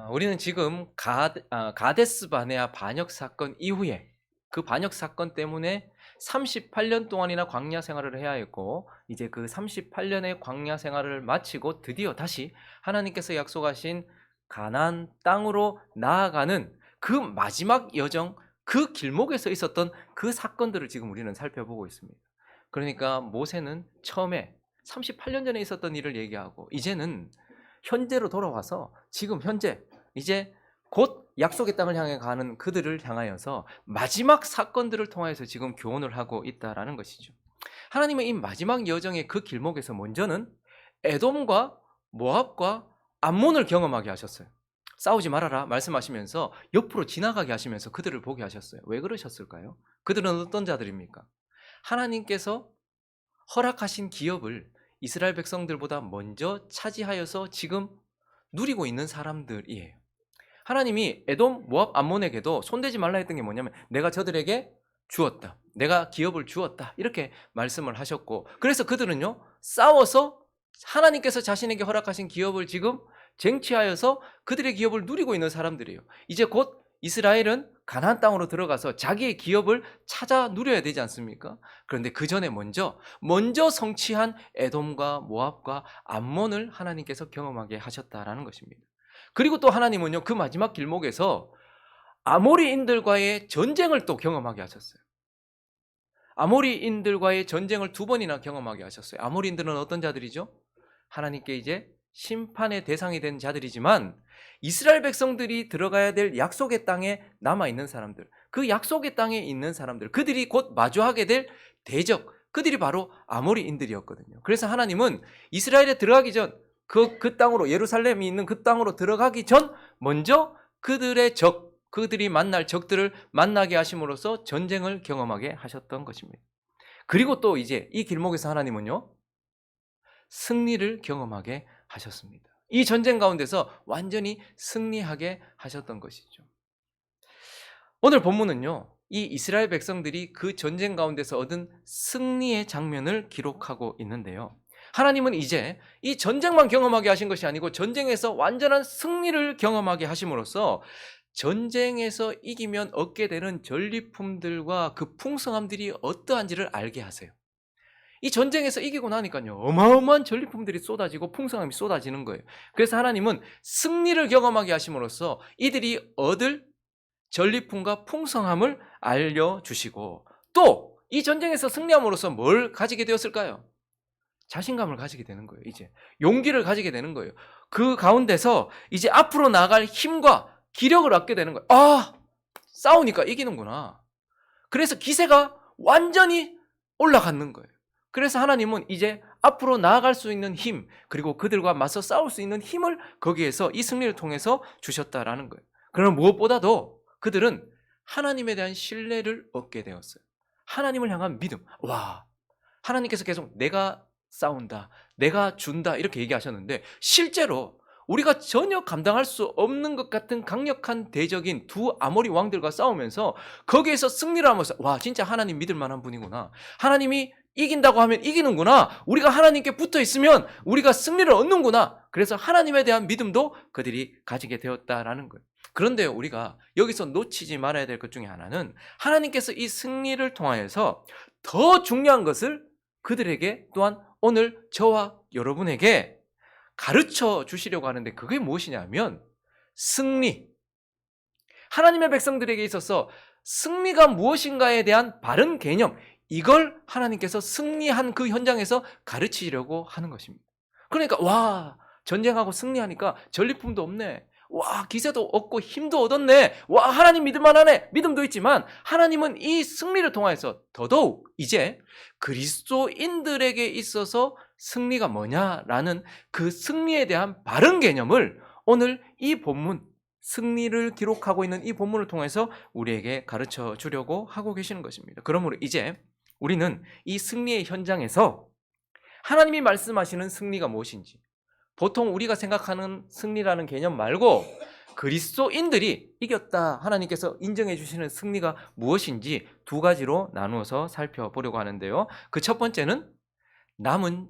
우리는 지금 가데스 바네아 반역 사건 이후에 그 반역 사건 때문에 38년 동안이나 광야 생활을 해야 했고, 이제 그 38년의 광야 생활을 마치고 드디어 다시 하나님께서 약속하신 가나안 땅으로 나아가는 그 마지막 여정, 그 길목에서 있었던 그 사건들을 지금 우리는 살펴보고 있습니다. 그러니까 모세는 처음에 38년 전에 있었던 일을 얘기하고, 이제는 현재로 돌아와서 지금 현재 이제 곧 약속의 땅을 향해 가는 그들을 향하여서 마지막 사건들을 통해서 지금 교훈을 하고 있다라는 것이죠. 하나님은 이 마지막 여정의 그 길목에서 먼저는 에돔과 모압과 암몬을 경험하게 하셨어요. 싸우지 말아라 말씀하시면서 옆으로 지나가게 하시면서 그들을 보게 하셨어요. 왜 그러셨을까요? 그들은 어떤 자들입니까? 하나님께서 허락하신 기업을 이스라엘 백성들보다 먼저 차지하여서 지금 누리고 있는 사람들이에요. 하나님이 에돔, 모압, 암몬에게도 손대지 말라 했던 게 뭐냐면 내가 저들에게 주었다. 내가 기업을 주었다. 이렇게 말씀을 하셨고, 그래서 그들은요 싸워서 하나님께서 자신에게 허락하신 기업을 지금 쟁취하여서 그들의 기업을 누리고 있는 사람들이에요. 이제 곧 이스라엘은 가나안 땅으로 들어가서 자기의 기업을 찾아 누려야 되지 않습니까? 그런데 그 전에 먼저 성취한 에돔과 모압과 암몬을 하나님께서 경험하게 하셨다라는 것입니다. 그리고 또 하나님은요 그 마지막 길목에서 아모리인들과의 전쟁을 또 경험하게 하셨어요. 아모리인들과의 전쟁을 두 번이나 경험하게 하셨어요. 아모리인들은 어떤 자들이죠? 하나님께 이제 심판의 대상이 된 자들이지만, 이스라엘 백성들이 들어가야 될 약속의 땅에 남아있는 사람들, 그 약속의 땅에 있는 사람들, 그들이 곧 마주하게 될 대적, 그들이 바로 아모리인들이었거든요. 그래서 하나님은 이스라엘에 들어가기 전, 그 땅으로, 예루살렘이 있는 그 땅으로 들어가기 전 먼저 그들의 그들이 만날 적들을 만나게 하심으로써 전쟁을 경험하게 하셨던 것입니다. 그리고 또 이제 이 길목에서 하나님은요 승리를 경험하게 하셨습니다. 이 전쟁 가운데서 완전히 승리하게 하셨던 것이죠. 오늘 본문은요 이 이스라엘 백성들이 그 전쟁 가운데서 얻은 승리의 장면을 기록하고 있는데요, 하나님은 이제 이 전쟁만 경험하게 하신 것이 아니고 전쟁에서 완전한 승리를 경험하게 하심으로써 전쟁에서 이기면 얻게 되는 전리품들과 그 풍성함들이 어떠한지를 알게 하세요. 이 전쟁에서 이기고 나니까요 어마어마한 전리품들이 쏟아지고 풍성함이 쏟아지는 거예요. 그래서 하나님은 승리를 경험하게 하심으로써 이들이 얻을 전리품과 풍성함을 알려주시고, 또 이 전쟁에서 승리함으로써 뭘 가지게 되었을까요? 자신감을 가지게 되는 거예요. 이제 용기를 가지게 되는 거예요. 그 가운데서 이제 앞으로 나아갈 힘과 기력을 얻게 되는 거예요. 싸우니까 이기는구나. 그래서 기세가 완전히 올라가는 거예요. 그래서 하나님은 이제 앞으로 나아갈 수 있는 힘, 그리고 그들과 맞서 싸울 수 있는 힘을 거기에서 이 승리를 통해서 주셨다라는 거예요. 그러나 무엇보다도 그들은 하나님에 대한 신뢰를 얻게 되었어요. 하나님을 향한 믿음. 하나님께서 계속 내가 싸운다, 내가 준다 이렇게 얘기하셨는데, 실제로 우리가 전혀 감당할 수 없는 것 같은 강력한 대적인 두 아모리 왕들과 싸우면서 거기에서 승리를 하면서 진짜 하나님 믿을 만한 분이구나, 하나님이 이긴다고 하면 이기는구나, 우리가 하나님께 붙어 있으면 우리가 승리를 얻는구나, 그래서 하나님에 대한 믿음도 그들이 가지게 되었다라는 거예요. 그런데 우리가 여기서 놓치지 말아야 될 것 중에 하나는, 하나님께서 이 승리를 통하여서 더 중요한 것을 그들에게, 또한 오늘 저와 여러분에게 가르쳐 주시려고 하는데, 그게 무엇이냐면 승리. 하나님의 백성들에게 있어서 승리가 무엇인가에 대한 바른 개념, 이걸 하나님께서 승리한 그 현장에서 가르치려고 하는 것입니다. 그러니까 전쟁하고 승리하니까 전리품도 없네, 기세도 얻고 힘도 얻었네, 하나님 믿을 만하네, 믿음도 있지만 하나님은 이 승리를 통해서 더더욱 이제 그리스도인들에게 있어서 승리가 뭐냐라는 그 승리에 대한 바른 개념을 오늘 이 본문, 승리를 기록하고 있는 이 본문을 통해서 우리에게 가르쳐 주려고 하고 계시는 것입니다. 그러므로 이제 우리는 이 승리의 현장에서 하나님이 말씀하시는 승리가 무엇인지, 보통 우리가 생각하는 승리라는 개념 말고 그리스도인들이 이겼다, 하나님께서 인정해 주시는 승리가 무엇인지 두 가지로 나누어서 살펴보려고 하는데요, 그 첫 번째는 남은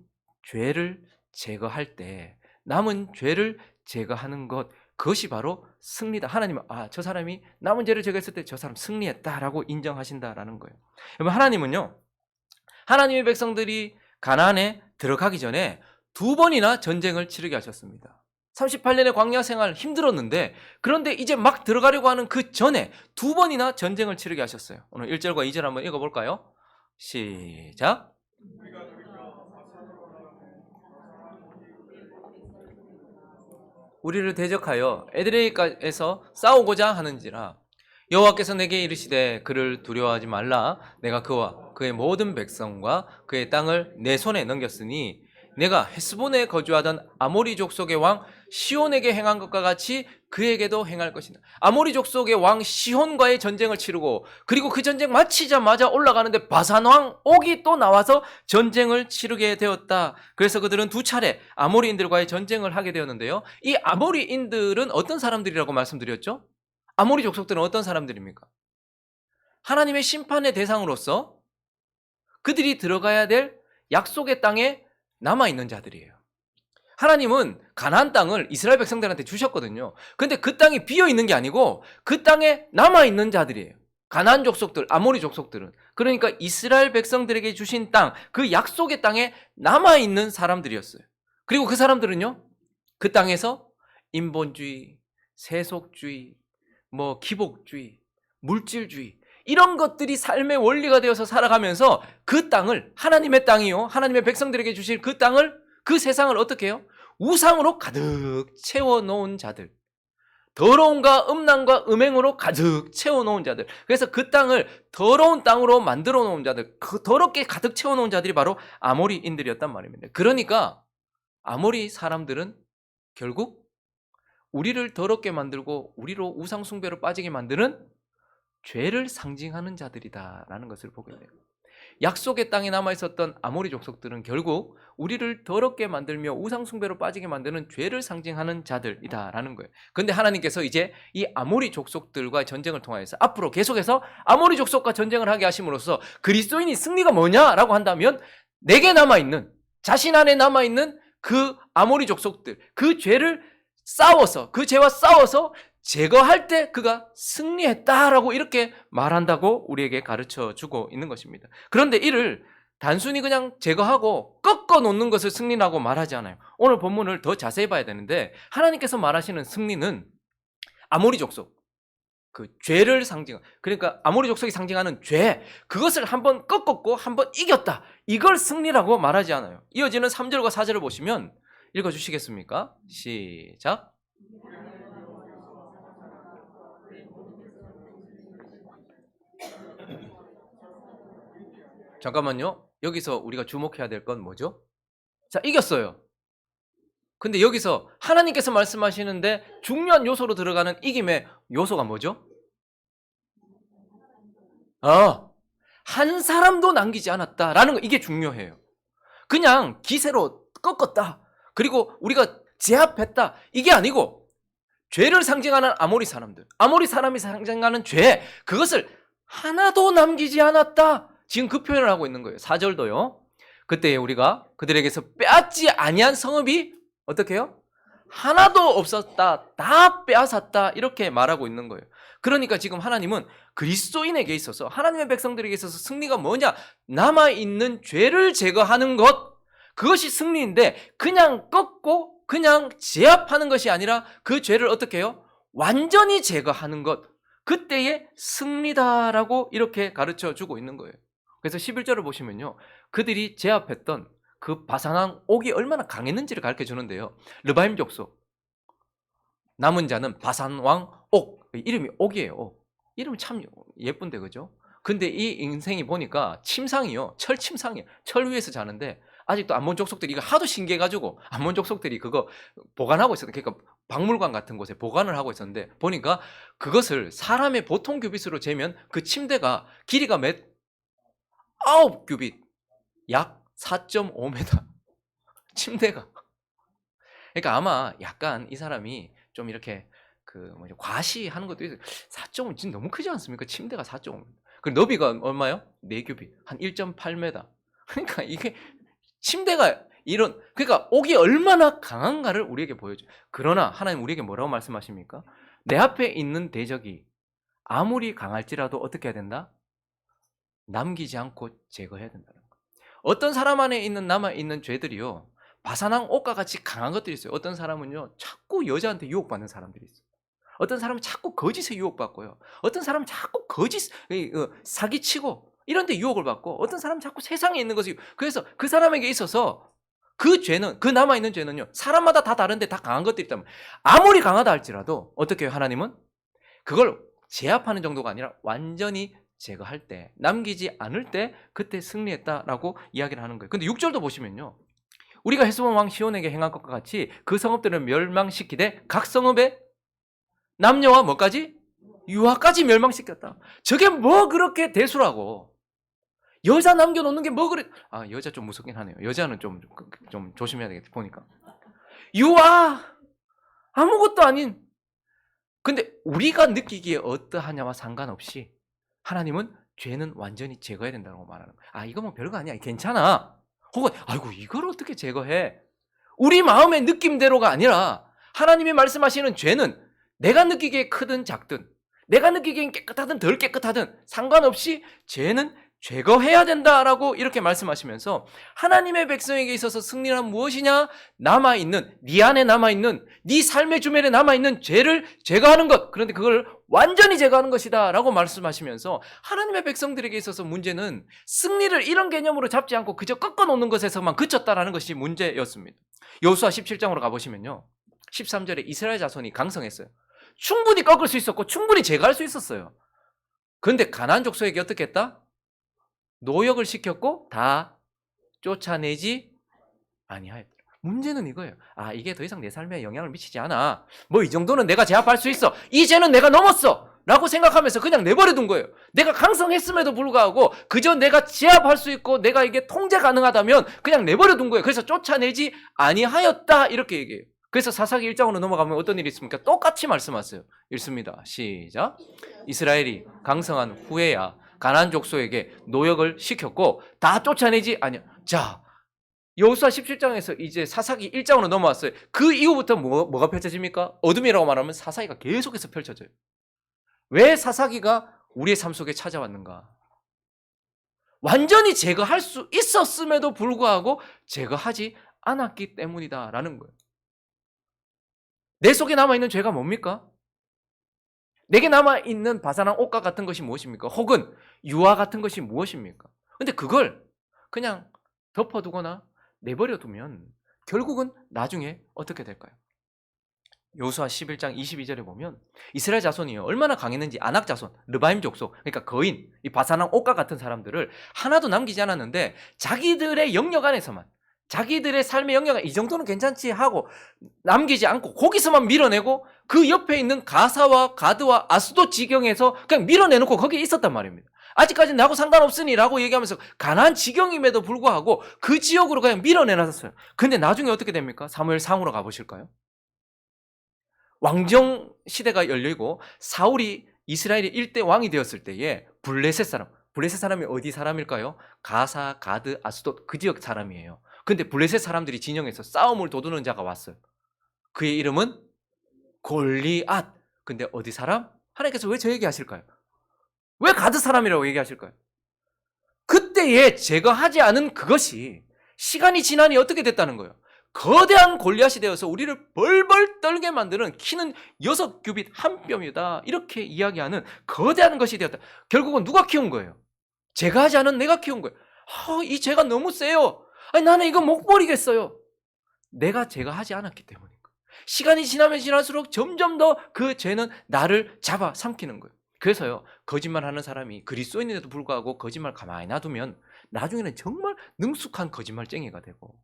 죄를 제거할 때, 남은 죄를 제거하는 것, 그것이 바로 승리다. 하나님은 저 사람이 남은 죄를 제거했을 때 저 사람 승리했다라고 인정하신다라는 거예요. 여러분, 하나님은요, 하나님의 백성들이 가나안에 들어가기 전에 2번이나 전쟁을 치르게 하셨습니다. 38년의 광야 생활 힘들었는데, 그런데 이제 막 들어가려고 하는 그 전에 2번이나 전쟁을 치르게 하셨어요. 오늘 1절과 2절 한번 읽어볼까요? 시작. 우리를 대적하여 에드레이에서 싸우고자 하는지라. 여호와께서 내게 이르시되 그를 두려워하지 말라. 내가 그와 그의 모든 백성과 그의 땅을 내 손에 넘겼으니 내가 헤스본에 거주하던 아모리 족속의 왕 시온에게 행한 것과 같이 그에게도 행할 것이다. 아모리 족속의 왕 시온과의 전쟁을 치르고, 그리고 그 전쟁 마치자마자 올라가는데 바산 왕 옥이 또 나와서 전쟁을 치르게 되었다. 그래서 그들은 2차례 아모리인들과의 전쟁을 하게 되었는데요, 이 아모리인들은 어떤 사람들이라고 말씀드렸죠? 아모리 족속들은 어떤 사람들입니까? 하나님의 심판의 대상으로서 그들이 들어가야 될 약속의 땅에 남아있는 자들이에요. 하나님은 가나안 땅을 이스라엘 백성들한테 주셨거든요. 근데 그 땅이 비어있는 게 아니고 그 땅에 남아있는 자들이에요. 가나안 족속들, 아모리 족속들은. 그러니까 이스라엘 백성들에게 주신 땅, 그 약속의 땅에 남아있는 사람들이었어요. 그리고 그 사람들은요, 그 땅에서 인본주의, 세속주의, 기복주의, 물질주의, 이런 것들이 삶의 원리가 되어서 살아가면서 그 땅을, 하나님의 땅이요, 하나님의 백성들에게 주실 그 땅을, 그 세상을 어떻게 해요? 우상으로 가득 채워놓은 자들, 더러움과 음란과 음행으로 가득 채워놓은 자들, 그래서 그 땅을 더러운 땅으로 만들어 놓은 자들, 그 더럽게 가득 채워놓은 자들이 바로 아모리인들이었단 말입니다. 그러니까 아모리 사람들은 결국 우리를 더럽게 만들고 우리로 우상 숭배로 빠지게 만드는 죄를 상징하는 자들이다라는 것을 보게 돼요. 약속의 땅에 남아있었던 아모리 족속들은 결국 우리를 더럽게 만들며 우상 숭배로 빠지게 만드는 죄를 상징하는 자들이다라는 거예요. 그런데 하나님께서 이제 이 아모리 족속들과 전쟁을 통하여서 앞으로 계속해서 아모리 족속과 전쟁을 하게 하심으로써 그리스도인이 승리가 뭐냐라고 한다면, 내게 남아있는, 자신 안에 남아있는 그 아모리 족속들, 그 죄를 싸워서, 그 죄와 싸워서 제거할 때 그가 승리했다라고 이렇게 말한다고 우리에게 가르쳐 주고 있는 것입니다. 그런데 이를 단순히 그냥 제거하고 꺾어 놓는 것을 승리라고 말하지 않아요. 오늘 본문을 더 자세히 봐야 되는데, 하나님께서 말하시는 승리는 아모리 족속, 그 죄를 그러니까 아모리 족속이 상징하는 죄, 그것을 한번 꺾었고 한번 이겼다, 이걸 승리라고 말하지 않아요. 이어지는 3절과 4절을 보시면 읽어주시겠습니까? 시작. 잠깐만요. 여기서 우리가 주목해야 될 건 뭐죠? 자, 이겼어요. 근데 여기서 하나님께서 말씀하시는데 중요한 요소로 들어가는 이김의 요소가 뭐죠? 한 사람도 남기지 않았다라는 거, 이게 중요해요. 그냥 기세로 꺾었다, 그리고 우리가 제압했다, 이게 아니고 죄를 상징하는 아모리 사람들, 아모리 사람이 상징하는 죄, 그것을 하나도 남기지 않았다, 지금 그 표현을 하고 있는 거예요. 4절도요. 그때 우리가 그들에게서 빼앗지 아니한 성읍이 어떻게 해요? 하나도 없었다, 다 빼앗았다, 이렇게 말하고 있는 거예요. 그러니까 지금 하나님은 그리스도인에게 있어서, 하나님의 백성들에게 있어서 승리가 뭐냐? 남아있는 죄를 제거하는 것, 그것이 승리인데, 그냥 꺾고 그냥 제압하는 것이 아니라 그 죄를 어떻게 해요? 완전히 제거하는 것, 그때의 승리다라고 이렇게 가르쳐 주고 있는 거예요. 그래서 11절을 보시면요, 그들이 제압했던 그 바산왕 옥이 얼마나 강했는지를 가르쳐 주는데요, 르바임 족속 남은 자는 바산왕 옥, 이름이 옥이에요. 옥. 이름 참 예쁜데, 그죠? 근데 이 인생이 보니까 침상이요, 철침상이에요. 철 위에서 자는데, 아직도 암몬 족속들이 이거 하도 신기해가지고 암몬 족속들이 그거 보관하고 있었는데, 그러니까 박물관 같은 곳에 보관을 하고 있었는데, 보니까 그것을 사람의 보통 규빗으로 재면 그 침대가 길이가 9규빗, 약 4.5m. 침대가. 그러니까 아마 약간 이 사람이 좀 이렇게 과시하는 것도 있어요. 4.5 지금 너무 크지 않습니까? 침대가 4.5m. 그 너비가 얼마요? 4규빗, 한 1.8m. 그러니까 이게 침대가 이런, 그러니까 옥이 얼마나 강한가를 우리에게 보여줘요. 그러나 하나님 우리에게 뭐라고 말씀하십니까? 내 앞에 있는 대적이 아무리 강할지라도 어떻게 해야 된다? 남기지 않고 제거해야 된다는 거예요. 어떤 사람 안에 있는 남아있는 죄들이요, 바사랑 옥과 같이 강한 것들이 있어요. 어떤 사람은요 자꾸 여자한테 유혹받는 사람들이 있어요. 어떤 사람은 자꾸 거짓에 유혹받고요, 어떤 사람은 자꾸 사기치고 이런 데 유혹을 받고, 어떤 사람은 자꾸 세상에 있는 것이, 그래서 그 사람에게 있어서 그 죄는, 그 남아있는 죄는요 사람마다 다 다른데 다 강한 것들이 있다면, 아무리 강하다 할지라도 어떻게 해요? 하나님은 그걸 제압하는 정도가 아니라 완전히 제거할 때, 남기지 않을 때 그때 승리했다라고 이야기를 하는 거예요. 근데 6절도 보시면요, 우리가 헤스본 왕 시온에게 행한 것과 같이 그 성읍들을 멸망시키되 각 성읍에 남녀와 뭐까지? 유아까지 멸망시켰다. 저게 뭐 그렇게 대수라고. 여자 남겨놓는 게 뭐 그래. 아, 여자 좀 무섭긴 하네요. 여자는 좀 조심해야 되겠다 보니까. 유아 아무것도 아닌. 근데 우리가 느끼기에 어떠하냐와 상관없이 하나님은 죄는 완전히 제거해야 된다고 말하는 거예요. 아, 이거 뭐 별거 아니야, 괜찮아. 혹은 아이고 이걸 어떻게 제거해. 우리 마음의 느낌대로가 아니라 하나님이 말씀하시는 죄는 내가 느끼기에 크든 작든, 내가 느끼기엔 깨끗하든 덜 깨끗하든 상관없이 죄는 제거해야 된다라고 이렇게 말씀하시면서, 하나님의 백성에게 있어서 승리란 무엇이냐? 남아있는, 네 안에 남아있는, 네 삶의 주변에 남아있는 죄를 제거하는 것, 그런데 그걸 완전히 제거하는 것이다 라고 말씀하시면서, 하나님의 백성들에게 있어서 문제는 승리를 이런 개념으로 잡지 않고 그저 꺾어놓는 것에서만 그쳤다라는 것이 문제였습니다. 여호수아 17장으로 가보시면요, 13절에 이스라엘 자손이 강성했어요. 충분히 꺾을 수 있었고 충분히 제거할 수 있었어요. 그런데 가나안 족속에게 어떻게 했다? 노역을 시켰고 다 쫓아내지 아니하였더라. 문제는 이거예요. 아, 이게 더 이상 내 삶에 영향을 미치지 않아, 뭐 이 정도는 내가 제압할 수 있어, 이 죄는 내가 넘었어 라고 생각하면서 그냥 내버려 둔 거예요. 내가 강성했음에도 불구하고 그저 내가 제압할 수 있고 내가 이게 통제 가능하다면 그냥 내버려 둔 거예요. 그래서 쫓아내지 아니하였다 이렇게 얘기해요. 그래서 사사기 1장으로 넘어가면 어떤 일이 있습니까? 똑같이 말씀하세요. 읽습니다. 시작. 이스라엘이 강성한 후에야 가나안 족속에게 노역을 시켰고 다 쫓아내지 아니야. 자, 여호수아 17장에서 이제 사사기 1장으로 넘어왔어요. 그 이후부터 뭐가 펼쳐집니까? 어둠이라고 말하면 사사기가 계속해서 펼쳐져요. 왜 사사기가 우리의 삶 속에 찾아왔는가? 완전히 제거할 수 있었음에도 불구하고 제거하지 않았기 때문이다라는 거예요. 내 속에 남아있는 죄가 뭡니까? 내게 남아있는 바사랑 옥과 같은 것이 무엇입니까? 혹은 유아 같은 것이 무엇입니까? 근데 그걸 그냥 덮어두거나 내버려두면 결국은 나중에 어떻게 될까요? 여호수아 11장 22절에 보면 이스라엘 자손이요 얼마나 강했는지, 아낙 자손, 르바임 족속, 그러니까 거인, 이 바사랑 옥과 같은 사람들을 하나도 남기지 않았는데 자기들의 영역 안에서만, 자기들의 삶의 영역 이 정도는 괜찮지 하고 남기지 않고 거기서만 밀어내고 그 옆에 있는 가사와 가드와 아스돗 지경에서 그냥 밀어내놓고 거기에 있었단 말입니다. 아직까지는 나하고 상관없으니 라고 얘기하면서 가나안 지경임에도 불구하고 그 지역으로 그냥 밀어내놨었어요. 근데 나중에 어떻게 됩니까? 사무엘 상으로 가보실까요? 왕정 시대가 열리고 사울이 이스라엘의 1대 왕이 되었을 때에 블레셋 사람이 어디 사람일까요? 가사, 가드, 아스돗 그 지역 사람이에요. 근데 블레셋 사람들이 진영에서 싸움을 도두는 자가 왔어요. 그의 이름은 골리앗. 근데 어디 사람? 하나님께서 왜 저 얘기하실까요? 왜 가드 사람이라고 얘기하실까요? 그때에 제거하지 않은 그것이 시간이 지나니 어떻게 됐다는 거예요? 거대한 골리앗이 되어서 우리를 벌벌 떨게 만드는, 키는 6규빗 한 뼘이다 이렇게 이야기하는 거대한 것이 되었다. 결국은 누가 키운 거예요? 제가 하지 않은 내가 키운 거예요. 이 죄가 너무 세요. 아니, 나는 이거 못 버리겠어요. 내가 제가 하지 않았기 때문인 거예요. 시간이 지나면 지날수록 점점 더 그 죄는 나를 잡아 삼키는 거예요. 그래서요, 거짓말하는 사람이 그리스도인인데도 불구하고 거짓말 가만히 놔두면 나중에는 정말 능숙한 거짓말쟁이가 되고,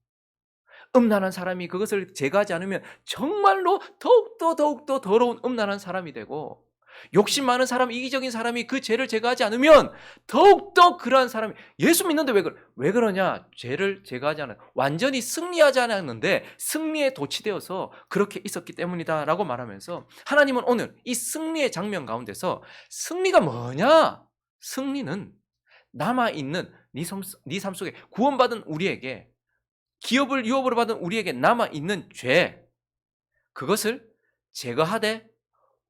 음란한 사람이 그것을 제거하지 않으면 정말로 더욱더 더러운 음란한 사람이 되고, 욕심 많은 사람, 이기적인 사람이 그 죄를 제거하지 않으면 더욱더 그러한 사람이, 예수 믿는데 왜 그러냐? 죄를 제거하지 않아, 완전히 승리하지 않았는데 승리에 도취되어서 그렇게 있었기 때문이다 라고 말하면서, 하나님은 오늘 이 승리의 장면 가운데서 승리가 뭐냐? 승리는 남아있는 네 삶 속에 구원받은 우리에게 기업을 유업으로 받은 우리에게 남아있는 죄, 그것을 제거하되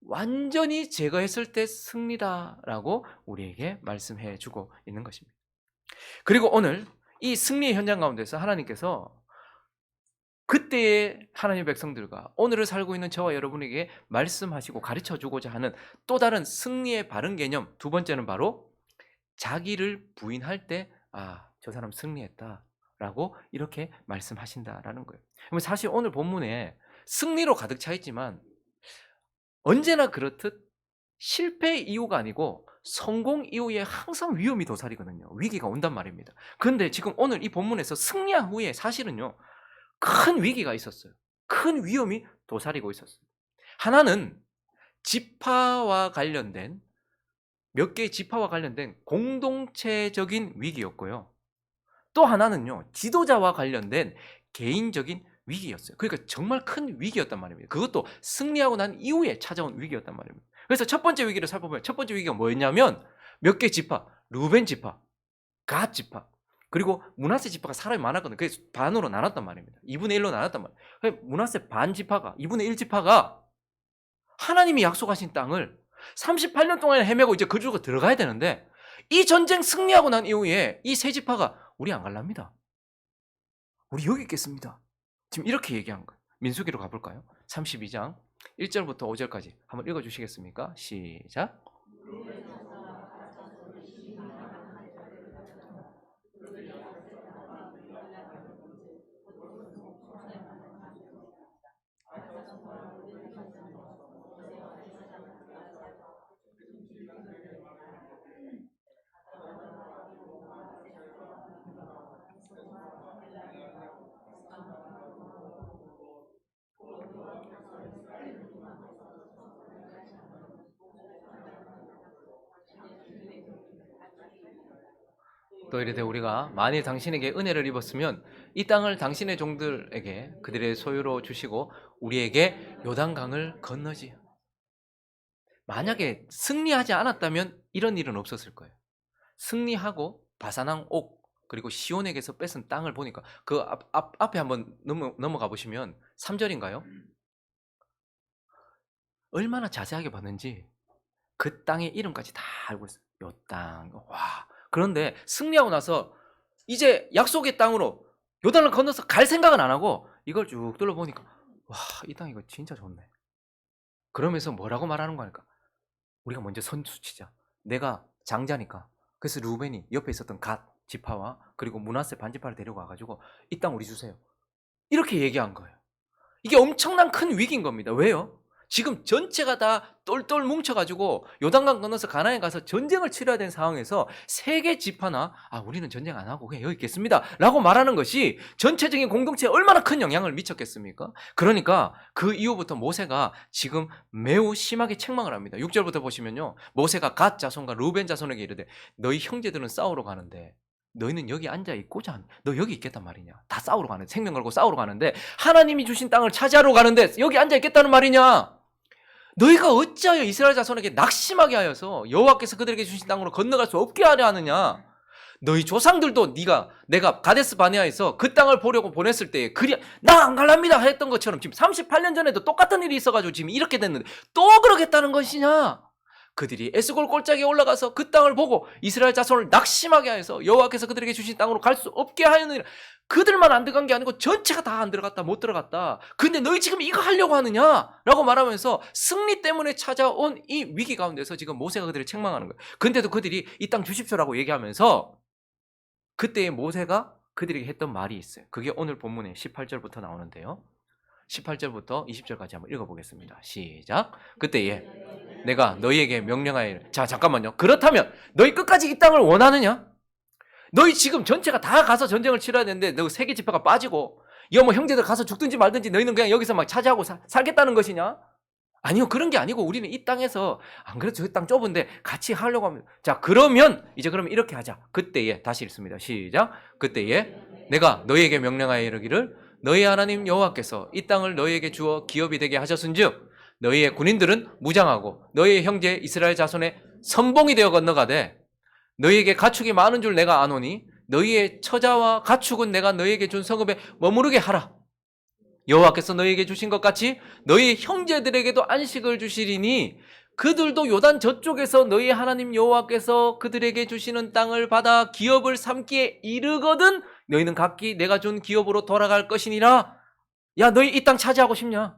완전히 제거했을 때 승리다라고 우리에게 말씀해 주고 있는 것입니다. 그리고 오늘 이 승리의 현장 가운데서 하나님께서 그때의 하나님의 백성들과 오늘을 살고 있는 저와 여러분에게 말씀하시고 가르쳐주고자 하는 또 다른 승리의 바른 개념, 두 번째는 바로 자기를 부인할 때 저 사람 승리했다라고 이렇게 말씀하신다라는 거예요. 사실 오늘 본문에 승리로 가득 차 있지만 언제나 그렇듯 실패 이후가 아니고 성공 이후에 항상 위험이 도사리거든요. 위기가 온단 말입니다. 그런데 지금 오늘 이 본문에서 승리한 후에 사실은요, 큰 위기가 있었어요. 큰 위험이 도사리고 있었어요. 하나는 지파와 관련된, 몇 개의 지파와 관련된 공동체적인 위기였고요. 또 하나는요, 지도자와 관련된 개인적인 위기였어요. 그러니까 정말 큰 위기였단 말입니다. 그것도 승리하고 난 이후에 찾아온 위기였단 말입니다. 그래서 첫 번째 위기를 살펴보면 첫 번째 위기가 뭐였냐면 몇 개 지파, 루벤 지파, 갓 지파, 그리고 므낫세 지파가 사람이 많았거든요. 그래서 반으로 나눴단 말입니다. 2분의 1로 나눴단 말이에요. 므낫세 반 지파가, 2분의 1 지파가 하나님이 약속하신 땅을 38년 동안 헤매고 이제 그 주고 들어가야 되는데, 이 전쟁 승리하고 난 이후에 이 세 지파가 우리 안 갈랍니다. 우리 여기 있겠습니다. 지금 이렇게 얘기한 거예요. 민수기로 가볼까요? 32장 1절부터 5절까지 한번 읽어주시겠습니까? 시작. 또 이르되 우리가 만일 당신에게 은혜를 입었으면 이 땅을 당신의 종들에게 그들의 소유로 주시고 우리에게 요단강을 건너지. 만약에 승리하지 않았다면 이런 일은 없었을 거예요. 승리하고 바사낭 옥 그리고 시온에게서 뺏은 땅을 보니까 그 앞에 한번 넘어가 보시면 3절인가요? 얼마나 자세하게 봤는지 그 땅의 이름까지 다 알고 있어요. 요 땅. 와. 그런데 승리하고 나서 이제 약속의 땅으로 요단을 건너서 갈 생각은 안 하고 이걸 쭉 둘러보니까 와, 이 땅 이거 진짜 좋네. 그러면서 뭐라고 말하는 거니까 우리가 먼저 선수 치자. 내가 장자니까. 그래서 루벤이 옆에 있었던 갓 지파와 그리고 므낫세 반지파를 데리고 와가지고 이 땅 우리 주세요. 이렇게 얘기한 거예요. 이게 엄청난 큰 위기인 겁니다. 왜요? 지금 전체가 다 똘똘 뭉쳐가지고 요단강 건너서 가나안에 가서 전쟁을 치러야 되는 상황에서 세계 지파나 우리는 전쟁 안 하고 그냥 여기 있겠습니다 라고 말하는 것이 전체적인 공동체에 얼마나 큰 영향을 미쳤겠습니까? 그러니까 그 이후부터 모세가 지금 매우 심하게 책망을 합니다. 6절부터 보시면요, 모세가 갓 자손과 루벤 자손에게 이르되 너희 형제들은 싸우러 가는데 너희는 여기 앉아있고자 너 여기 있겠단 말이냐. 다 싸우러 가는데, 생명 걸고 싸우러 가는데 하나님이 주신 땅을 차지하러 가는데 여기 앉아있겠다는 말이냐. 너희가 어찌하여 이스라엘 자손에게 낙심하게 하여서 여호와께서 그들에게 주신 땅으로 건너갈 수 없게 하려 하느냐. 너희 조상들도 내가 가데스 바네아에서 그 땅을 보려고 보냈을 때 나 안 갈랍니다 했던 것처럼 지금 38년 전에도 똑같은 일이 있어가지고 지금 이렇게 됐는데 또 그러겠다는 것이냐. 그들이 에스골 골짜기에 올라가서 그 땅을 보고 이스라엘 자손을 낙심하게 하여서 여호와께서 그들에게 주신 땅으로 갈 수 없게 하였느니라. 그들만 안 들어간 게 아니고 전체가 다 안 들어갔다, 못 들어갔다. 근데 너희 지금 이거 하려고 하느냐? 라고 말하면서 승리 때문에 찾아온 이 위기 가운데서 지금 모세가 그들을 책망하는 거예요. 근데도 그들이 이 땅 주십시오라고 얘기하면서 그때의 모세가 그들에게 했던 말이 있어요. 그게 오늘 본문의 18절부터 나오는데요. 18절부터 20절까지 한번 읽어보겠습니다. 시작. 그때에 내가 너희에게 명령하여. 자, 잠깐만요. 그렇다면 너희 끝까지 이 땅을 원하느냐? 너희 지금 전체가 다 가서 전쟁을 치러야 되는데 너 세계 지파가 빠지고 뭐 형제들 가서 죽든지 말든지 너희는 그냥 여기서 막 차지하고 살겠다는 것이냐? 아니요, 그런 게 아니고 우리는 이 땅에서 안 그래도 저기 땅 좁은데 같이 하려고 합니다. 자, 그러면 이렇게 하자. 그때에 다시 읽습니다. 시작. 그때에 내가 너희에게 명령하여 이르기를 너희 하나님 여호와께서 이 땅을 너희에게 주어 기업이 되게 하셨은즉 너희의 군인들은 무장하고 너희의 형제 이스라엘 자손의 선봉이 되어 건너가되 너희에게 가축이 많은 줄 내가 아노니 너희의 처자와 가축은 내가 너희에게 준 성읍에 머무르게 하라. 여호와께서 너희에게 주신 것 같이 너희 형제들에게도 안식을 주시리니 그들도 요단 저쪽에서 너희 하나님 여호와께서 그들에게 주시는 땅을 받아 기업을 삼기에 이르거든 너희는 각기 내가 준 기업으로 돌아갈 것이니라. 야, 너희 이 땅 차지하고 싶냐?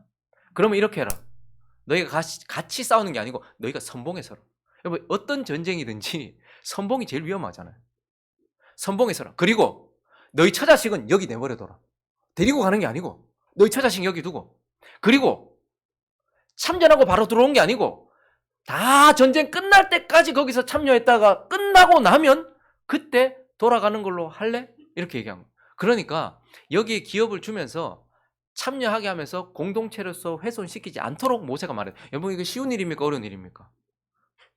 그러면 이렇게 해라. 너희가 같이 싸우는 게 아니고 너희가 선봉에 서라. 여러분, 어떤 전쟁이든지 선봉이 제일 위험하잖아요. 선봉에 서라. 그리고 너희 처자식은 여기 내버려둬라. 데리고 가는 게 아니고 너희 처자식 여기 두고, 그리고 참전하고 바로 들어온 게 아니고 다 전쟁 끝날 때까지 거기서 참여했다가 끝나고 나면 그때 돌아가는 걸로 할래? 이렇게 얘기한 거예요. 그러니까 여기에 기업을 주면서 참여하게 하면서 공동체로서 훼손시키지 않도록 모세가 말해요. 여러분, 이거 쉬운 일입니까? 어려운 일입니까?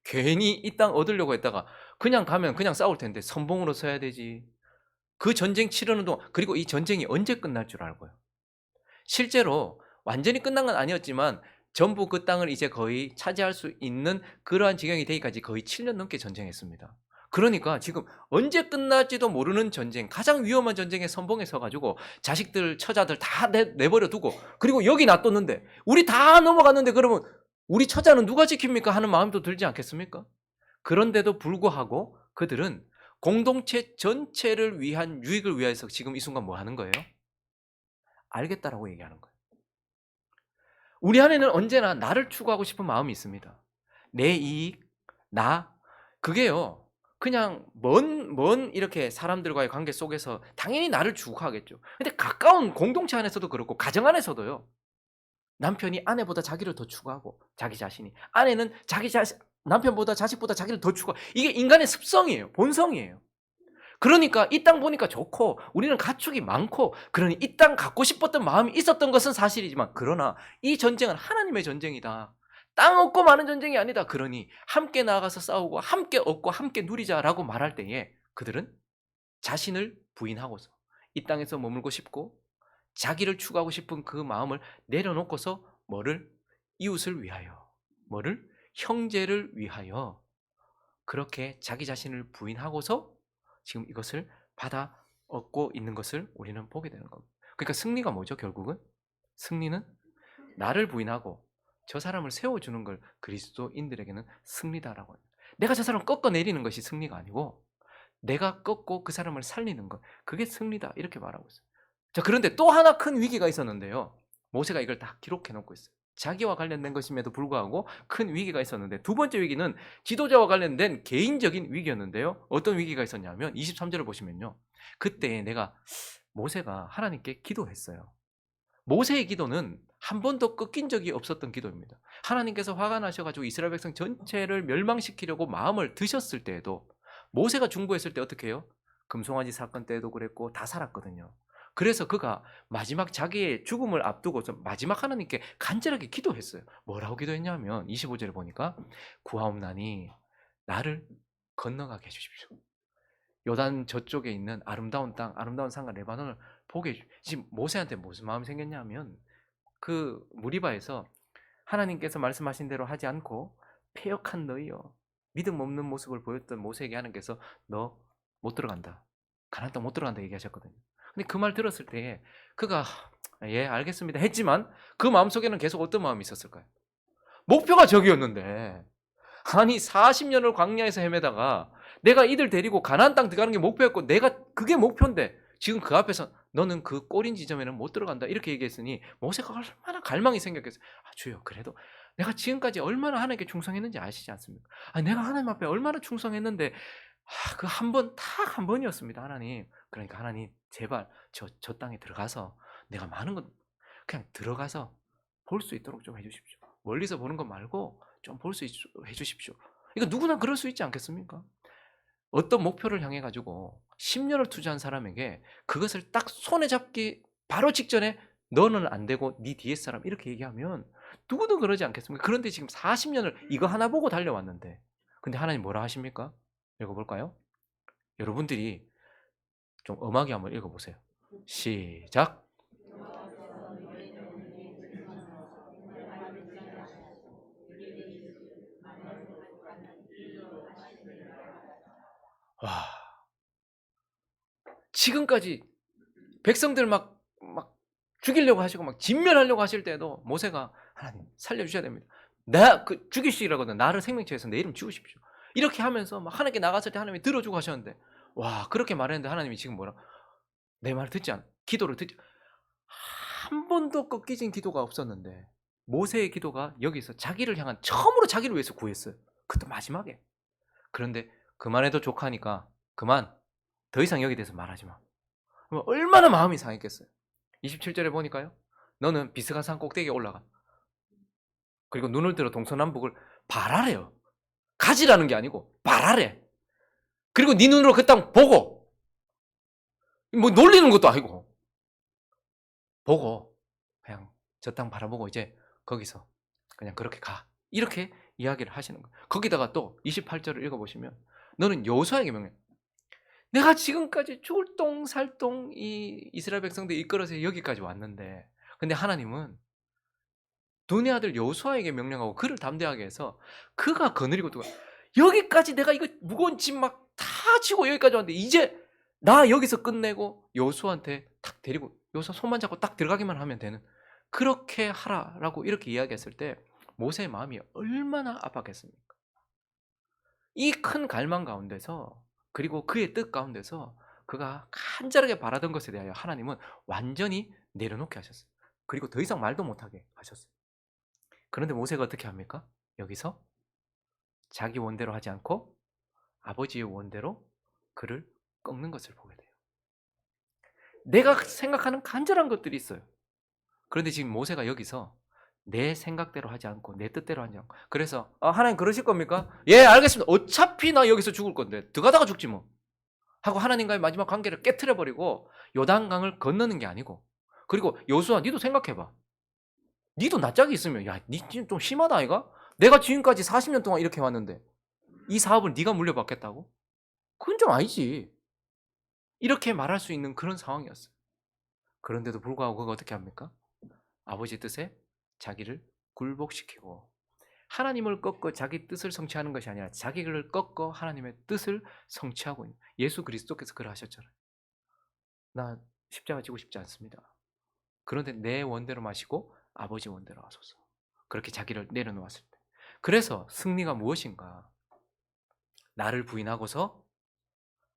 괜히 이 땅 얻으려고 했다가 그냥 가면 그냥 싸울 텐데 선봉으로 서야 되지. 그 전쟁 치르는 동안, 그리고 이 전쟁이 언제 끝날 줄 알고요. 실제로 완전히 끝난 건 아니었지만 전부 그 땅을 이제 거의 차지할 수 있는 그러한 지경이 되기까지 거의 7년 넘게 전쟁했습니다. 그러니까 지금 언제 끝날지도 모르는 전쟁, 가장 위험한 전쟁에 선봉에 서가지고 자식들, 처자들 다 내버려 두고, 그리고 여기 놔뒀는데 우리 다 넘어갔는데 그러면 우리 처자는 누가 지킵니까? 하는 마음도 들지 않겠습니까? 그런데도 불구하고 그들은 공동체 전체를 위한 유익을 위해서 지금 이 순간 뭐 하는 거예요? 알겠다라고 얘기하는 거예요. 우리 안에는 언제나 나를 추구하고 싶은 마음이 있습니다. 내 이익, 나, 그게요, 그냥 먼 이렇게 사람들과의 관계 속에서 당연히 나를 추구하겠죠. 근데 가까운 공동체 안에서도 그렇고 가정 안에서도요, 남편이 아내보다 자기를 더 추구하고, 자기 자신이, 아내는 남편보다 자식보다 자기를 더 추구하고, 이게 인간의 습성이에요. 본성이에요. 그러니까 이 땅 보니까 좋고 우리는 가축이 많고 그러니 이 땅 갖고 싶었던 마음이 있었던 것은 사실이지만, 그러나 이 전쟁은 하나님의 전쟁이다. 땅 얻고 마는 전쟁이 아니다. 그러니 함께 나가서 싸우고 함께 얻고 함께 누리자라고 말할 때에 그들은 자신을 부인하고서 이 땅에서 머물고 싶고 자기를 추구하고 싶은 그 마음을 내려놓고서 뭐를? 이웃을 위하여, 뭐를? 형제를 위하여 그렇게 자기 자신을 부인하고서 지금 이것을 받아 얻고 있는 것을 우리는 보게 되는 겁니다. 그러니까 승리가 뭐죠? 결국은 승리는 나를 부인하고 저 사람을 세워주는 걸 그리스도인들에게는 승리다라고 합니다. 내가 저 사람을 꺾어내리는 것이 승리가 아니고 내가 꺾고 그 사람을 살리는 것, 그게 승리다, 이렇게 말하고 있어요. 자, 그런데 또 하나 큰 위기가 있었는데요. 모세가 이걸 다 기록해 놓고 있어요. 자기와 관련된 것임에도 불구하고 큰 위기가 있었는데, 두 번째 위기는 지도자와 관련된 개인적인 위기였는데요. 어떤 위기가 있었냐면 23절을 보시면요. 그때 모세가 하나님께 기도했어요. 모세의 기도는 한 번도 꺾인 적이 없었던 기도입니다. 하나님께서 화가 나셔가지고 이스라엘 백성 전체를 멸망시키려고 마음을 드셨을 때에도, 모세가 중보했을 때 어떻게 해요? 금송아지 사건 때도 그랬고 다 살았거든요. 그래서 그가 마지막 자기의 죽음을 앞두고서 마지막 하나님께 간절하게 기도했어요. 뭐라고 기도했냐면 25절에 보니까 구하옵나니 나를 건너가게 해주십시오. 요단 저쪽에 있는 아름다운 땅, 아름다운 산과 레바논을 보게 해주십시오. 지금 모세한테 무슨 마음이 생겼냐면, 그 무리바에서 하나님께서 말씀하신 대로 하지 않고 패역한 너희여, 믿음 없는 모습을 보였던 모세에게 하나님께서 너 못 들어간다, 가나안 땅 못 들어간다 얘기하셨거든요. 근데 그 말 들었을 때 그가 예 알겠습니다 했지만 그 마음속에는 계속 어떤 마음이 있었을까요? 목표가 저기였는데, 아니 40년을 광야에서 헤매다가 내가 이들 데리고 가나안 땅 들어가는 게 목표였고 내가 그게 목표인데 지금 그 앞에서 너는 그 꼬린 지점에는 못 들어간다 이렇게 얘기했으니 모세가 얼마나 갈망이 생겼겠어요. 주여, 그래도 내가 지금까지 얼마나 하나님께 충성했는지 아시지 않습니까? 내가 하나님 앞에 얼마나 충성했는데 그 한 번, 딱 한 번이었습니다. 하나님, 그러니까 하나님 제발 저 땅에 들어가서 내가 많은 것 그냥 들어가서 볼 수 있도록 좀 해주십시오. 멀리서 보는 것 말고 좀 볼 수 있도록 해주십시오. 이거 누구나 그럴 수 있지 않겠습니까? 어떤 목표를 향해 가지고 10년을 투자한 사람에게 그것을 딱 손에 잡기 바로 직전에 너는 안 되고 네 뒤에 사람 이렇게 얘기하면 누구도 그러지 않겠습니까? 그런데 지금 40년을 이거 하나 보고 달려왔는데, 근데 하나님 뭐라 하십니까? 읽어볼까요? 여러분들이 좀 엄하게 한번 읽어보세요. 시작. 와, 지금까지 백성들 막 죽이려고 하시고 막 진멸하려고 하실 때도 모세가 하나님 살려주셔야 됩니다. 나 죽이시라거든. 나를 생명체에서 내 이름 지우십시오. 이렇게 하면서 막 하나님께 나갔을 때 하나님이 들어주고 하셨는데, 와, 그렇게 말했는데 하나님이 지금 뭐라? 내 말을 듣지 않아. 기도를 듣지. 한 번도 꺾이진 기도가 없었는데 모세의 기도가 여기서 자기를 향한, 처음으로 자기를 위해서 구했어요. 그것도 마지막에. 그런데 그만해도 족하니까 그만, 더 이상 여기 대해서 말하지 마. 얼마나 마음이 상했겠어요. 27절에 보니까요, 너는 비스가 산 꼭대기에 올라가. 그리고 눈을 들어 동서남북을 바라래요. 가지라는 게 아니고 바라래. 그리고 네 눈으로 그 땅 보고, 뭐 놀리는 것도 아니고, 보고 그냥 저 땅 바라보고 이제 거기서 그냥 그렇게 가. 이렇게 이야기를 하시는 거예요. 거기다가 또 28절을 읽어보시면, 너는 여호수아에게 명령. 내가 지금까지 출동살동 이 이스라엘 백성들 이끌어서 여기까지 왔는데, 근데 하나님은 눈의 아들 여호수아에게 명령하고 그를 담대하게 해서 그가 거느리고 또 여기까지, 내가 이거 무거운 짐 막 다 지고 여기까지 왔는데 이제 나 여기서 끝내고 여호수아한테 탁 데리고 여호수아 손만 잡고 딱 들어가기만 하면 되는, 그렇게 하라라고 이렇게 이야기했을 때 모세의 마음이 얼마나 아팠겠습니까? 이 큰 갈망 가운데서, 그리고 그의 뜻 가운데서 그가 간절하게 바라던 것에 대하여 하나님은 완전히 내려놓게 하셨어요. 그리고 더 이상 말도 못하게 하셨어요. 그런데 모세가 어떻게 합니까? 여기서 자기 원대로 하지 않고 아버지의 원대로 그를 꺾는 것을 보게 돼요. 내가 생각하는 간절한 것들이 있어요. 그런데 지금 모세가 여기서 내 생각대로 하지 않고 내 뜻대로 하지 않고, 그래서 하나님 그러실 겁니까? 예, 알겠습니다. 어차피 나 여기서 죽을 건데 들어가다가 죽지 뭐 하고 하나님과의 마지막 관계를 깨트려버리고 요단강을 건너는 게 아니고, 그리고 여호수아, 니도 생각해봐. 니도 낯짝이 있으면, 야, 니 좀 심하다 아이가? 내가 지금까지 40년 동안 이렇게 왔는데 이 사업을 네가 물려받겠다고? 그건 좀 아니지. 이렇게 말할 수 있는 그런 상황이었어요. 그런데도 불구하고 그가 어떻게 합니까? 아버지 뜻에 자기를 굴복시키고, 하나님을 꺾고 자기 뜻을 성취하는 것이 아니라 자기를 꺾고 하나님의 뜻을 성취하고 있는, 예수 그리스도께서 그러하셨잖아요. 나 십자가 지고 싶지 않습니다. 그런데 내 원대로 마시고 아버지 원대로 하소서. 그렇게 자기를 내려놓았을 때. 그래서 승리가 무엇인가? 나를 부인하고서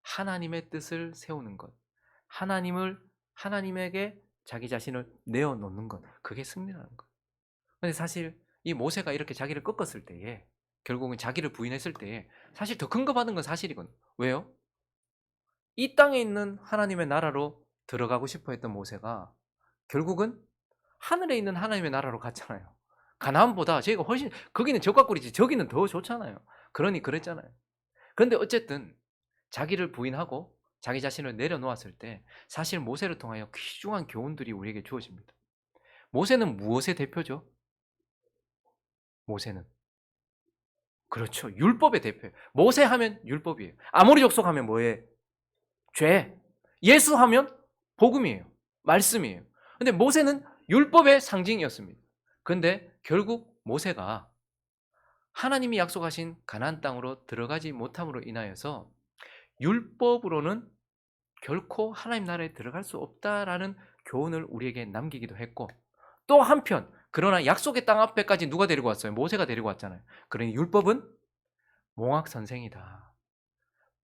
하나님의 뜻을 세우는 것, 하나님에게 자기 자신을 내어놓는 것, 그게 승리라는 것. 근데 사실 이 모세가 이렇게 자기를 꺾었을 때에, 결국은 자기를 부인했을 때에 사실 더 큰 거 받은 건 사실이거든. 왜요? 이 땅에 있는 하나님의 나라로 들어가고 싶어 했던 모세가 결국은 하늘에 있는 하나님의 나라로 갔잖아요. 가나안보다 저희가 훨씬, 거기는 적과 꿀이지 저기는 더 좋잖아요. 그러니 그랬잖아요. 그런데 어쨌든 자기를 부인하고 자기 자신을 내려놓았을 때 사실 모세를 통하여 귀중한 교훈들이 우리에게 주어집니다. 모세는 무엇의 대표죠? 모세는, 그렇죠, 율법의 대표예요. 모세 하면 율법이에요. 아모리 족속 하면 뭐예요? 죄. 예수 하면 복음이에요. 말씀이에요. 근데 모세는 율법의 상징이었습니다. 근데 결국 모세가 하나님이 약속하신 가나안 땅으로 들어가지 못함으로 인하여서 율법으로는 결코 하나님 나라에 들어갈 수 없다라는 교훈을 우리에게 남기기도 했고, 또 한편 그러나 약속의 땅 앞에까지 누가 데리고 왔어요? 모세가 데리고 왔잖아요. 그러니 율법은 몽학 선생이다.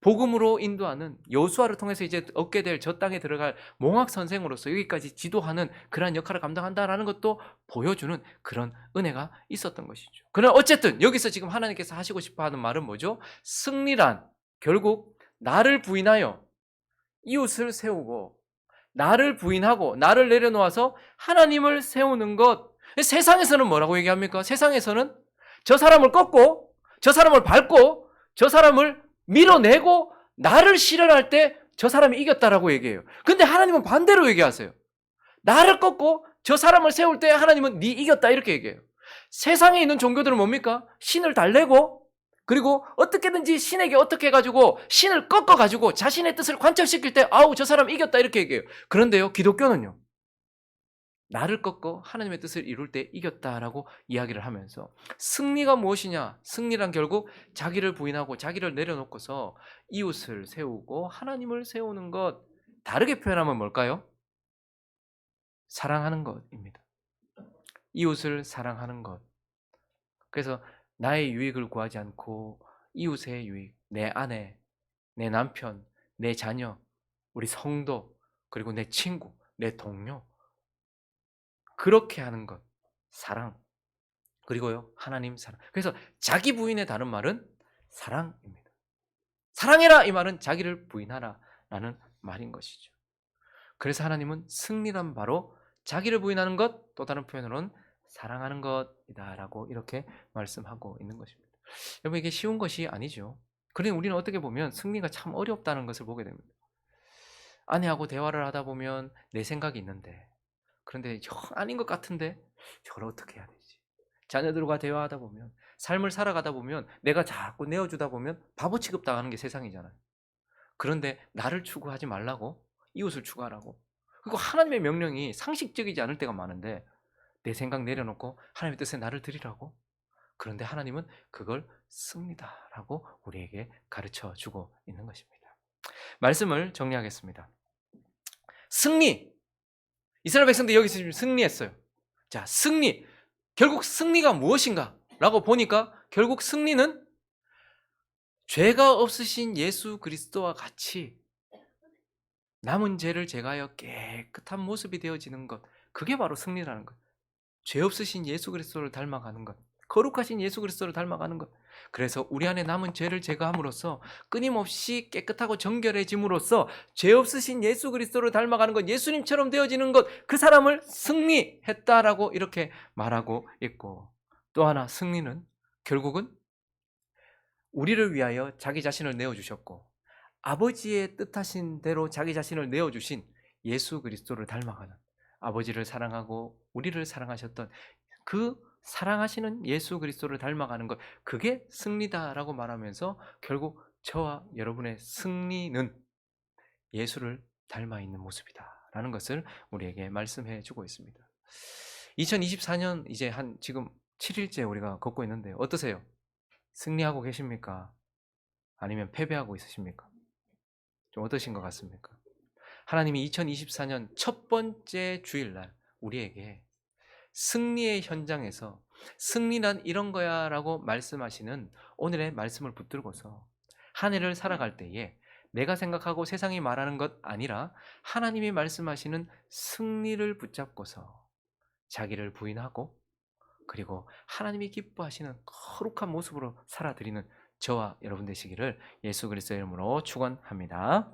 복음으로 인도하는, 여호수아를 통해서 이제 얻게 될 저 땅에 들어갈 몽학 선생으로서 여기까지 지도하는 그러한 역할을 감당한다라는 것도 보여주는 그런 은혜가 있었던 것이죠. 그러나 어쨌든 여기서 지금 하나님께서 하시고 싶어하는 말은 뭐죠? 승리란 결국 나를 부인하여 이웃을 세우고, 나를 부인하고 나를 내려놓아서 하나님을 세우는 것. 세상에서는 뭐라고 얘기합니까? 세상에서는 저 사람을 꺾고 저 사람을 밟고 저 사람을 밀어내고 나를 실현할 때 저 사람이 이겼다라고 얘기해요. 근데 하나님은 반대로 얘기하세요. 나를 꺾고 저 사람을 세울 때 하나님은 네 이겼다 이렇게 얘기해요. 세상에 있는 종교들은 뭡니까? 신을 달래고, 그리고 어떻게든지 신에게 어떻게 해가지고 신을 꺾어가지고 자신의 뜻을 관철시킬 때 아우 저 사람 이겼다 이렇게 얘기해요. 그런데요, 기독교는요, 나를 꺾고 하나님의 뜻을 이룰 때 이겼다라고 이야기를 하면서, 승리가 무엇이냐? 승리란 결국 자기를 부인하고 자기를 내려놓고서 이웃을 세우고 하나님을 세우는 것, 다르게 표현하면 뭘까요? 사랑하는 것입니다. 이웃을 사랑하는 것. 그래서 나의 유익을 구하지 않고 이웃의 유익, 내 아내, 내 남편, 내 자녀, 우리 성도, 그리고 내 친구, 내 동료, 그렇게 하는 것. 사랑. 그리고요, 하나님 사랑. 그래서 자기 부인의 다른 말은 사랑입니다. 사랑해라! 이 말은 자기를 부인하라 라는 말인 것이죠. 그래서 하나님은 승리란 바로 자기를 부인하는 것, 또 다른 표현으로는 사랑하는 것이다 라고 이렇게 말씀하고 있는 것입니다. 여러분, 이게 쉬운 것이 아니죠. 그러니 우리는 어떻게 보면 승리가 참 어렵다는 것을 보게 됩니다. 아내하고 대화를 하다 보면 내 생각이 있는데, 그런데 영 아닌 것 같은데 저걸 어떻게 해야 되지? 자녀들과 대화하다 보면, 삶을 살아가다 보면 내가 자꾸 내어주다 보면 바보 취급당하는 게 세상이잖아요. 그런데 나를 추구하지 말라고, 이웃을 추구하라고. 그리고 하나님의 명령이 상식적이지 않을 때가 많은데 내 생각 내려놓고 하나님의 뜻에 나를 드리라고. 그런데 하나님은 그걸 승리다라고 우리에게 가르쳐 주고 있는 것입니다. 말씀을 정리하겠습니다. 승리. 이스라엘 백성들이 여기서 지금 승리했어요. 자, 승리. 결국 승리가 무엇인가? 라고 보니까 결국 승리는 죄가 없으신 예수 그리스도와 같이 남은 죄를 제거하여 깨끗한 모습이 되어지는 것. 그게 바로 승리라는 것. 죄 없으신 예수 그리스도를 닮아가는 것. 거룩하신 예수 그리스도를 닮아가는 것. 그래서 우리 안에 남은 죄를 제거함으로써 끊임없이 깨끗하고 정결해짐으로써 죄 없으신 예수 그리스도를 닮아가는 것, 예수님처럼 되어지는 것, 그 사람을 승리했다라고 이렇게 말하고 있고, 또 하나 승리는 결국은 우리를 위하여 자기 자신을 내어주셨고 아버지의 뜻하신 대로 자기 자신을 내어주신 예수 그리스도를 닮아가는, 아버지를 사랑하고 우리를 사랑하셨던 그 사랑하시는 예수 그리스도를 닮아가는 것, 그게 승리다라고 말하면서 결국 저와 여러분의 승리는 예수를 닮아 있는 모습이다라는 것을 우리에게 말씀해 주고 있습니다. 2024년 이제 한 지금 7일째 우리가 걷고 있는데 어떠세요? 승리하고 계십니까? 아니면 패배하고 있으십니까? 좀 어떠신 것 같습니까? 하나님이 2024년 첫 번째 주일날 우리에게 승리의 현장에서 승리란 이런 거야 라고 말씀하시는 오늘의 말씀을 붙들고서 한 해를 살아갈 때에 내가 생각하고 세상이 말하는 것 아니라 하나님이 말씀하시는 승리를 붙잡고서 자기를 부인하고 그리고 하나님이 기뻐하시는 거룩한 모습으로 살아드리는 저와 여러분 되시기를 예수 그리스도의 이름으로 축원합니다.